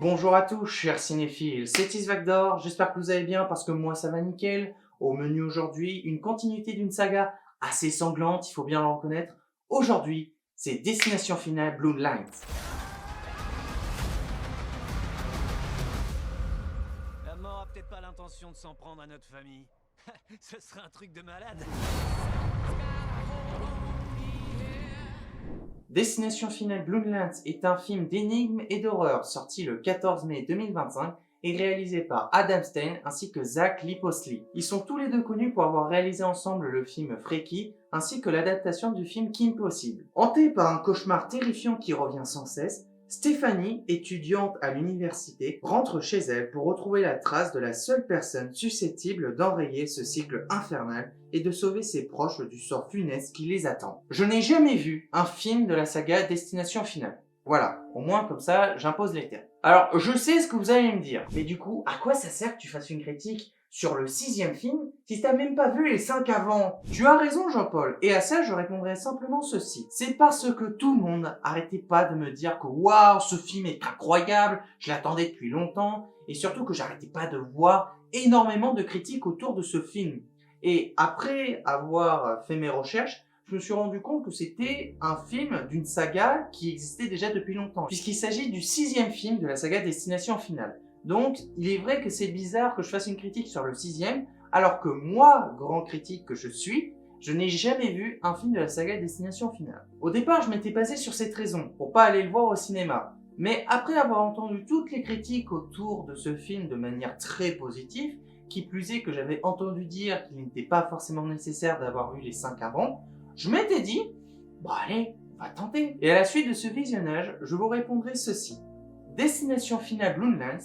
Bonjour à tous, chers cinéphiles, c'est Isvagdor, j'espère que vous allez bien parce que moi ça va nickel. Au menu aujourd'hui, une continuité d'une saga assez sanglante, il faut bien le reconnaître. Aujourd'hui, c'est Destination Finale Blue Lines. La mort a peut-être pas l'intention de s'en prendre à notre famille. Ce serait un truc de malade. Destination Finale Blue Lines est un film d'énigmes et d'horreur sorti le 14 mai 2025 et réalisé par Adam Stein ainsi que Zach Liposly. Ils sont tous les deux connus pour avoir réalisé ensemble le film Freaky ainsi que l'adaptation du film Kim Possible. Hantée par un cauchemar terrifiant qui revient sans cesse, Stéphanie, étudiante à l'université, rentre chez elle pour retrouver la trace de la seule personne susceptible d'enrayer ce cycle infernal et de sauver ses proches du sort funeste qui les attend. Je n'ai jamais vu un film de la saga Destination Finale. Voilà, au moins comme ça, j'impose les termes. Alors, je sais ce que vous allez me dire, mais du coup, à quoi ça sert que tu fasses une critique sur le 6e film si t'as même pas vu les 5 avant? Tu as raison Jean-Paul, et à ça je répondrai simplement ceci. C'est parce que tout le monde arrêtait pas de me dire que waouh, ce film est incroyable, je l'attendais depuis longtemps, et surtout que j'arrêtais pas de voir énormément de critiques autour de ce film. Et après avoir fait mes recherches, je me suis rendu compte que c'était un film d'une saga qui existait déjà depuis longtemps, puisqu'il s'agit du 6e film de la saga Destination Finale. Donc, il est vrai que c'est bizarre que je fasse une critique sur le 6e, alors que moi, grand critique que je suis, je n'ai jamais vu un film de la saga Destination Finale. Au départ, je m'étais basé sur cette raison, pour pas aller le voir au cinéma. Mais après avoir entendu toutes les critiques autour de ce film de manière très positive, qui plus est que j'avais entendu dire qu'il n'était pas forcément nécessaire d'avoir vu les 5 avant, je m'étais dit, bon allez, on va tenter. Et à la suite de ce visionnage, je vous répondrai ceci. Destination Finale Blue Lines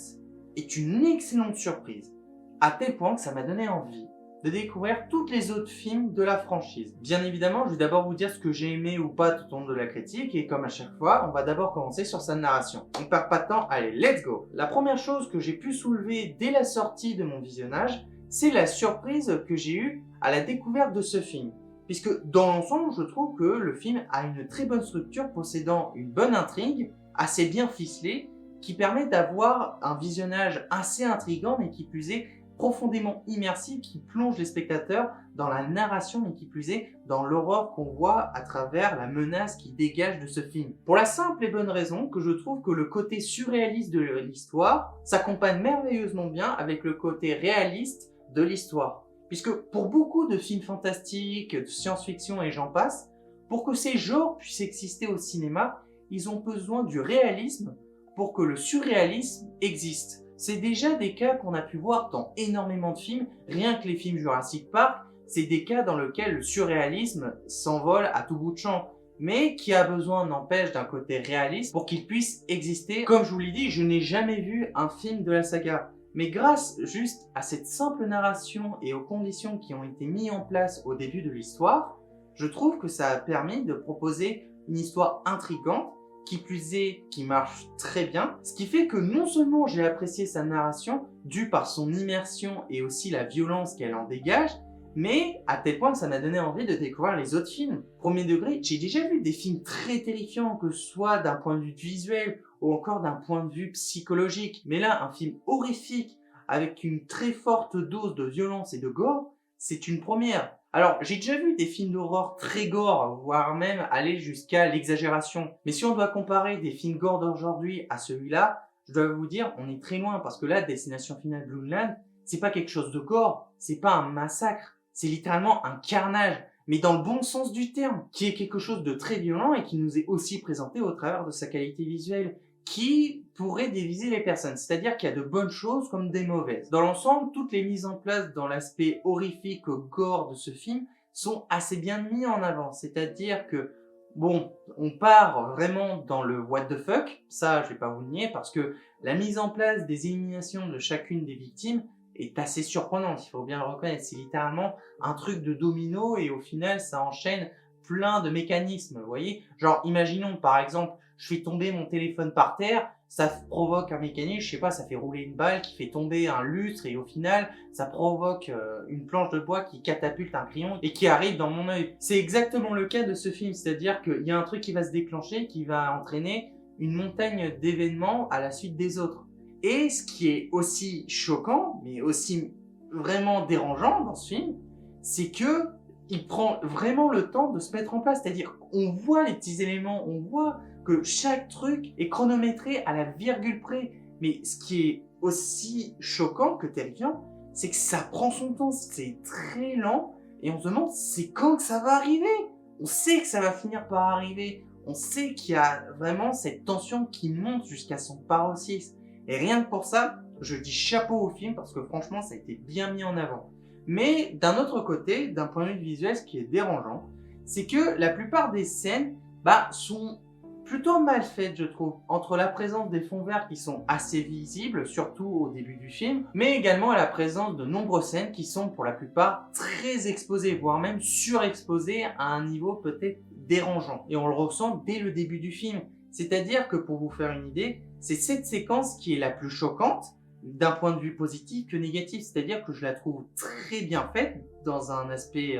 est une excellente surprise, à tel point que ça m'a donné envie de découvrir tous les autres films de la franchise. Bien évidemment, je vais d'abord vous dire ce que j'ai aimé ou pas tout au long de la critique, et comme à chaque fois, on va d'abord commencer sur sa narration. On ne perd pas de temps, allez, let's go. La première chose que j'ai pu soulever dès la sortie de mon visionnage, c'est la surprise que j'ai eue à la découverte de ce film. Puisque dans l'ensemble, je trouve que le film a une très bonne structure possédant une bonne intrigue, assez bien ficelée, qui permet d'avoir un visionnage assez intriguant, mais qui plus est profondément immersif, qui plonge les spectateurs dans la narration, mais qui plus est dans l'horreur qu'on voit à travers la menace qui dégage de ce film. Pour la simple et bonne raison que je trouve que le côté surréaliste de l'histoire s'accompagne merveilleusement bien avec le côté réaliste de l'histoire. Puisque pour beaucoup de films fantastiques, de science-fiction et j'en passe, pour que ces genres puissent exister au cinéma, ils ont besoin du réalisme pour que le surréalisme existe. C'est déjà des cas qu'on a pu voir dans énormément de films, rien que les films Jurassic Park, c'est des cas dans lesquels le surréalisme s'envole à tout bout de champ, mais qui a besoin, n'empêche, d'un côté réaliste pour qu'il puisse exister. Comme je vous l'ai dit, je n'ai jamais vu un film de la saga, mais grâce juste à cette simple narration et aux conditions qui ont été mises en place au début de l'histoire, je trouve que ça a permis de proposer une histoire intrigante, qui plus est, qui marche très bien, ce qui fait que non seulement j'ai apprécié sa narration, due par son immersion et aussi la violence qu'elle en dégage, mais à tel point que ça m'a donné envie de découvrir les autres films. Premier degré, j'ai déjà vu des films très terrifiants, que ce soit d'un point de vue visuel ou encore d'un point de vue psychologique. Mais là, un film horrifique avec une très forte dose de violence et de gore, c'est une première. Alors, j'ai déjà vu des films d'horreur très gore, voire même aller jusqu'à l'exagération. Mais si on doit comparer des films gore d'aujourd'hui à celui-là, je dois vous dire, on est très loin, parce que là, Destination Finale Blue Land, c'est pas quelque chose de gore, c'est pas un massacre, c'est littéralement un carnage, mais dans le bon sens du terme, qui est quelque chose de très violent et qui nous est aussi présenté au travers de sa qualité visuelle, qui pourrait diviser les personnes. C'est-à-dire qu'il y a de bonnes choses comme des mauvaises. Dans l'ensemble, toutes les mises en place dans l'aspect horrifique, gore de ce film sont assez bien mis en avant. C'est-à-dire que, bon, on part vraiment dans le what the fuck, ça je vais pas vous le nier, parce que la mise en place des éliminations de chacune des victimes est assez surprenante, il faut bien le reconnaître. C'est littéralement un truc de domino et au final ça enchaîne plein de mécanismes, vous voyez. Genre, imaginons par exemple, je fais tomber mon téléphone par terre, ça provoque un mécanisme, je sais pas, ça fait rouler une balle qui fait tomber un lustre et au final, ça provoque une planche de bois qui catapulte un crayon et qui arrive dans mon œil. C'est exactement le cas de ce film, c'est-à-dire qu'il y a un truc qui va se déclencher, qui va entraîner une montagne d'événements à la suite des autres. Et ce qui est aussi choquant, mais aussi vraiment dérangeant dans ce film, c'est que il prend vraiment le temps de se mettre en place. C'est-à-dire, on voit les petits éléments, on voit que chaque truc est chronométré à la virgule près. Mais ce qui est aussi choquant que terrifiant, c'est que ça prend son temps, c'est très lent, et on se demande c'est quand que ça va arriver. On sait que ça va finir par arriver, on sait qu'il y a vraiment cette tension qui monte jusqu'à son paroxysme. Et rien que pour ça, je dis chapeau au film parce que franchement, ça a été bien mis en avant. Mais d'un autre côté, d'un point de vue visuel, ce qui est dérangeant, c'est que la plupart des scènes sont plutôt mal faites, je trouve, entre la présence des fonds verts qui sont assez visibles, surtout au début du film, mais également à la présence de nombreuses scènes qui sont pour la plupart très exposées, voire même surexposées à un niveau peut-être dérangeant. Et on le ressent dès le début du film. C'est-à-dire que pour vous faire une idée, c'est cette séquence qui est la plus choquante, d'un point de vue positif que négatif, c'est-à-dire que je la trouve très bien faite dans un aspect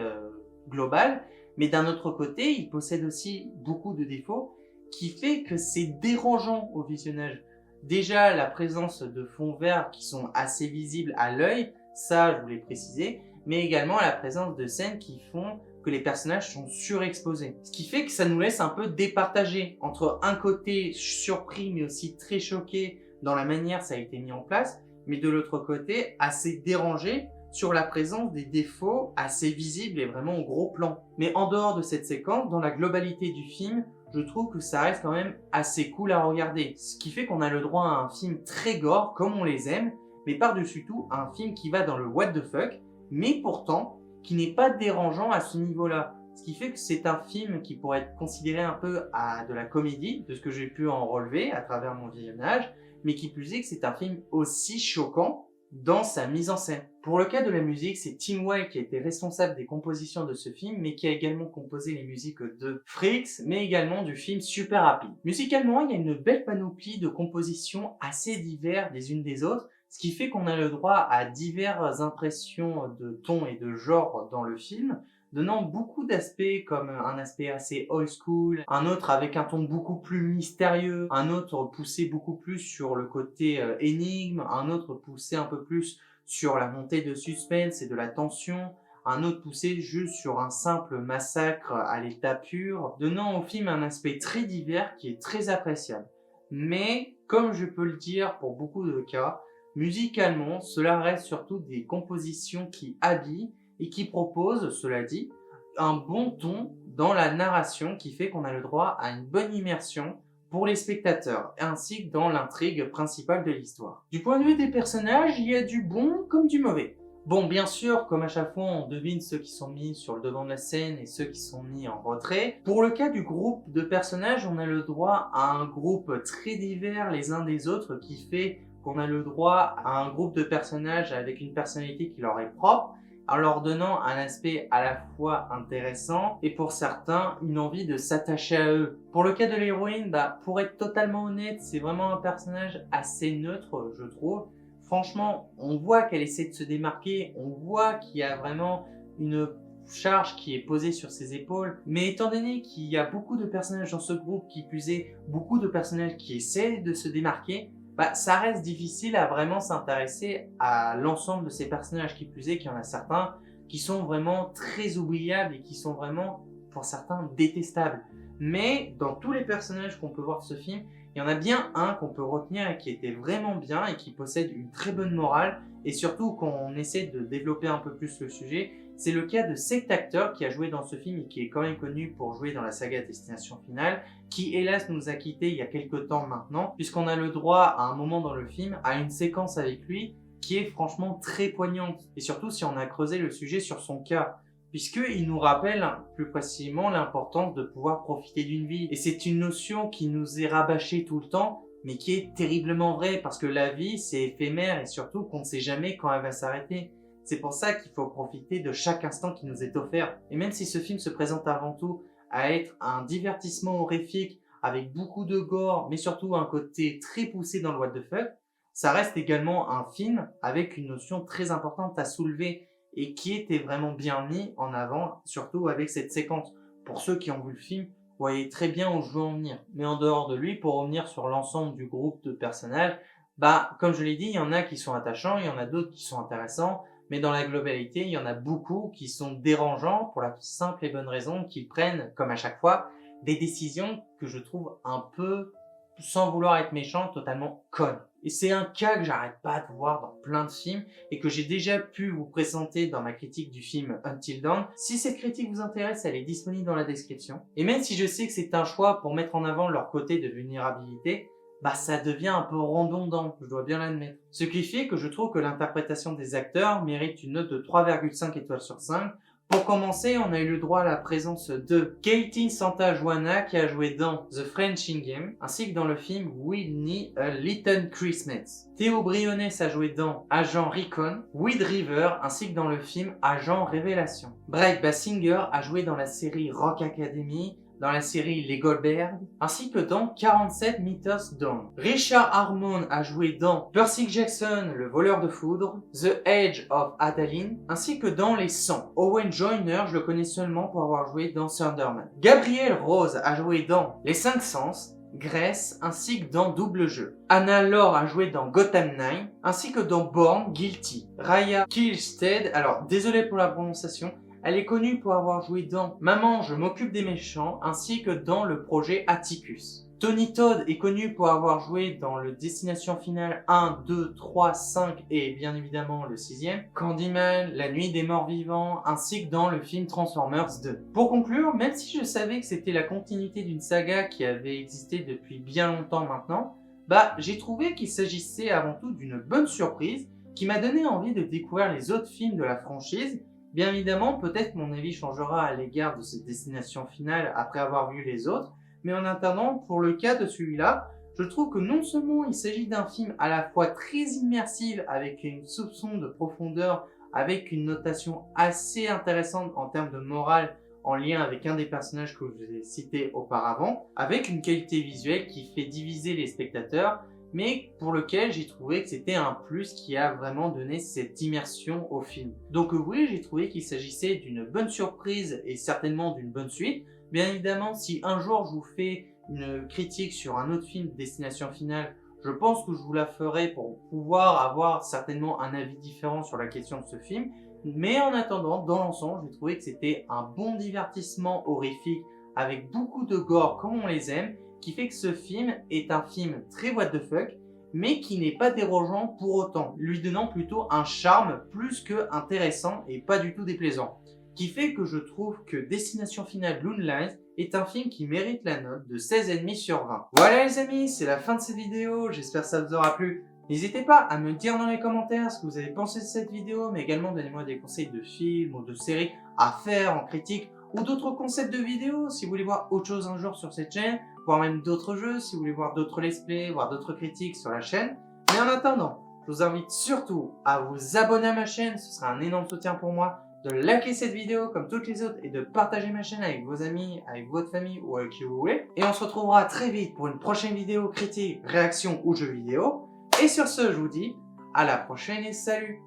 global, mais d'un autre côté, il possède aussi beaucoup de défauts qui fait que c'est dérangeant au visionnage. Déjà, la présence de fonds verts qui sont assez visibles à l'œil, ça je voulais préciser, mais également la présence de scènes qui font que les personnages sont surexposés. Ce qui fait que ça nous laisse un peu départagés entre un côté surpris mais aussi très choqué dans la manière ça a été mis en place, mais de l'autre côté assez dérangé sur la présence des défauts assez visibles et vraiment au gros plan. Mais en dehors de cette séquence, dans la globalité du film, je trouve que ça reste quand même assez cool à regarder. Ce qui fait qu'on a le droit à un film très gore, comme on les aime, mais par-dessus tout, un film qui va dans le what the fuck, mais pourtant, qui n'est pas dérangeant à ce niveau-là. Ce qui fait que c'est un film qui pourrait être considéré un peu à de la comédie, de ce que j'ai pu en relever à travers mon visionnage, mais qui plus est que c'est un film aussi choquant dans sa mise en scène. Pour le cas de la musique, c'est Tim Wilde qui a été responsable des compositions de ce film, mais qui a également composé les musiques de Freaks, mais également du film Super Happy. Musicalement, il y a une belle panoplie de compositions assez diverses les unes des autres, ce qui fait qu'on a le droit à diverses impressions de ton et de genre dans le film, donnant beaucoup d'aspects comme un aspect assez old school, un autre avec un ton beaucoup plus mystérieux, un autre poussé beaucoup plus sur le côté énigme, un autre poussé un peu plus sur la montée de suspense et de la tension, un autre poussé juste sur un simple massacre à l'état pur, donnant au film un aspect très divers qui est très appréciable. Mais, comme je peux le dire pour beaucoup de cas, musicalement, cela reste surtout des compositions qui habillent et qui propose, cela dit, un bon ton dans la narration qui fait qu'on a le droit à une bonne immersion pour les spectateurs, ainsi que dans l'intrigue principale de l'histoire. Du point de vue des personnages, il y a du bon comme du mauvais. Bon, bien sûr, comme à chaque fois, on devine ceux qui sont mis sur le devant de la scène et ceux qui sont mis en retrait. Pour le cas du groupe de personnages, on a le droit à un groupe très divers les uns des autres qui fait qu'on a le droit à un groupe de personnages avec une personnalité qui leur est propre, en leur donnant un aspect à la fois intéressant et pour certains une envie de s'attacher à eux. Pour le cas de l'héroïne, pour être totalement honnête, c'est vraiment un personnage assez neutre, je trouve. Franchement, on voit qu'elle essaie de se démarquer, on voit qu'il y a vraiment une charge qui est posée sur ses épaules, mais étant donné qu'il y a beaucoup de personnages dans ce groupe, qui plus est beaucoup de personnages qui essaient de se démarquer, ça reste difficile à vraiment s'intéresser à l'ensemble de ces personnages, qui plus est qu'il y en a certains qui sont vraiment très oubliables et qui sont vraiment, pour certains, détestables. Mais dans tous les personnages qu'on peut voir de ce film, il y en a bien un qu'on peut retenir et qui était vraiment bien et qui possède une très bonne morale, et surtout quand on essaie de développer un peu plus le sujet, c'est le cas de cet acteur qui a joué dans ce film et qui est quand même connu pour jouer dans la saga Destination Finale, qui hélas nous a quittés il y a quelques temps maintenant, puisqu'on a le droit à un moment dans le film à une séquence avec lui qui est franchement très poignante, et surtout si on a creusé le sujet sur son cas, puisqu'il nous rappelle plus précisément l'importance de pouvoir profiter d'une vie. Et c'est une notion qui nous est rabâchée tout le temps, mais qui est terriblement vraie, parce que la vie c'est éphémère et surtout qu'on ne sait jamais quand elle va s'arrêter. C'est pour ça qu'il faut profiter de chaque instant qui nous est offert. Et même si ce film se présente avant tout à être un divertissement horrifique avec beaucoup de gore, mais surtout un côté très poussé dans le what the fuck, ça reste également un film avec une notion très importante à soulever et qui était vraiment bien mis en avant, surtout avec cette séquence. Pour ceux qui ont vu le film, voyez très bien où je veux en venir. Mais en dehors de lui, pour revenir sur l'ensemble du groupe de personnages, bah, comme je l'ai dit, il y en a qui sont attachants, il y en a d'autres qui sont intéressants, mais dans la globalité, il y en a beaucoup qui sont dérangeants pour la simple et bonne raison qu'ils prennent, comme à chaque fois, des décisions que je trouve un peu, sans vouloir être méchant, totalement connes. Et c'est un cas que j'arrête pas de voir dans plein de films et que j'ai déjà pu vous présenter dans ma critique du film Until Dawn. Si cette critique vous intéresse, elle est disponible dans la description. Et même si je sais que c'est un choix pour mettre en avant leur côté de vulnérabilité, bah ça devient un peu redondant, je dois bien l'admettre. Ce qui fait que je trouve que l'interprétation des acteurs mérite une note de 3,5 étoiles sur 5. Pour commencer, on a eu le droit à la présence de Katie Santa-Juana qui a joué dans The Frenching Game, ainsi que dans le film Whitney A Little Christmas. Théo Briones a joué dans Agent Recon, Weed River, ainsi que dans le film Agent Révélation. Brett Basinger a joué dans la série Rock Academy, dans la série Les Goldberg, ainsi que dans 47 Meters Down. Richard Harmon a joué dans Percy Jackson, le voleur de foudre, The Age of Adaline, ainsi que dans Les 100. Owen Joyner, je le connais seulement pour avoir joué dans Thunderman. Gabriel Rose a joué dans Les 5 Sens, Grace, ainsi que dans Double Jeu. Anna Lore a joué dans Gotham 9, ainsi que dans Born Guilty. Raya Kihlstedt, alors désolé pour la prononciation, elle est connue pour avoir joué dans Maman, je m'occupe des méchants, ainsi que dans le projet Atticus. Tony Todd est connu pour avoir joué dans le Destination Finale 1, 2, 3, 5 et bien évidemment le 6e, Candyman, La Nuit des Morts Vivants, ainsi que dans le film Transformers 2. Pour conclure, même si je savais que c'était la continuité d'une saga qui avait existé depuis bien longtemps maintenant, bah j'ai trouvé qu'il s'agissait avant tout d'une bonne surprise qui m'a donné envie de découvrir les autres films de la franchise. Bien évidemment, peut-être mon avis changera à l'égard de cette destination finale après avoir vu les autres, mais en attendant, pour le cas de celui-là, je trouve que non seulement il s'agit d'un film à la fois très immersif avec une soupçon de profondeur, avec une notation assez intéressante en termes de morale en lien avec un des personnages que je vous ai cité auparavant, avec une qualité visuelle qui fait diviser les spectateurs, mais pour lequel j'ai trouvé que c'était un plus qui a vraiment donné cette immersion au film. Donc oui, j'ai trouvé qu'il s'agissait d'une bonne surprise et certainement d'une bonne suite. Bien évidemment, si un jour je vous fais une critique sur un autre film Destination Finale, je pense que je vous la ferai pour pouvoir avoir certainement un avis différent sur la question de ce film. Mais en attendant, dans l'ensemble, j'ai trouvé que c'était un bon divertissement horrifique avec beaucoup de gore comme on les aime, qui fait que ce film est un film très what the fuck, mais qui n'est pas dérangeant pour autant, lui donnant plutôt un charme plus que intéressant et pas du tout déplaisant. Qui fait que je trouve que Destination Finale Bloodlines est un film qui mérite la note de 16,5 sur 20. Voilà les amis, c'est la fin de cette vidéo, j'espère que ça vous aura plu. N'hésitez pas à me dire dans les commentaires ce que vous avez pensé de cette vidéo, mais également donnez-moi des conseils de films ou de séries à faire en critique, ou d'autres concepts de vidéos si vous voulez voir autre chose un jour sur cette chaîne, voire même d'autres jeux si vous voulez voir d'autres let's play, voir d'autres critiques sur la chaîne. Mais en attendant, je vous invite surtout à vous abonner à ma chaîne, ce sera un énorme soutien pour moi, de liker cette vidéo comme toutes les autres et de partager ma chaîne avec vos amis, avec votre famille ou avec qui vous voulez. Et on se retrouvera très vite pour une prochaine vidéo critique, réaction ou jeu vidéo. Et sur ce, je vous dis à la prochaine et salut,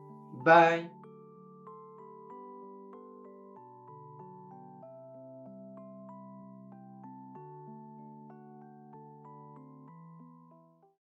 bye.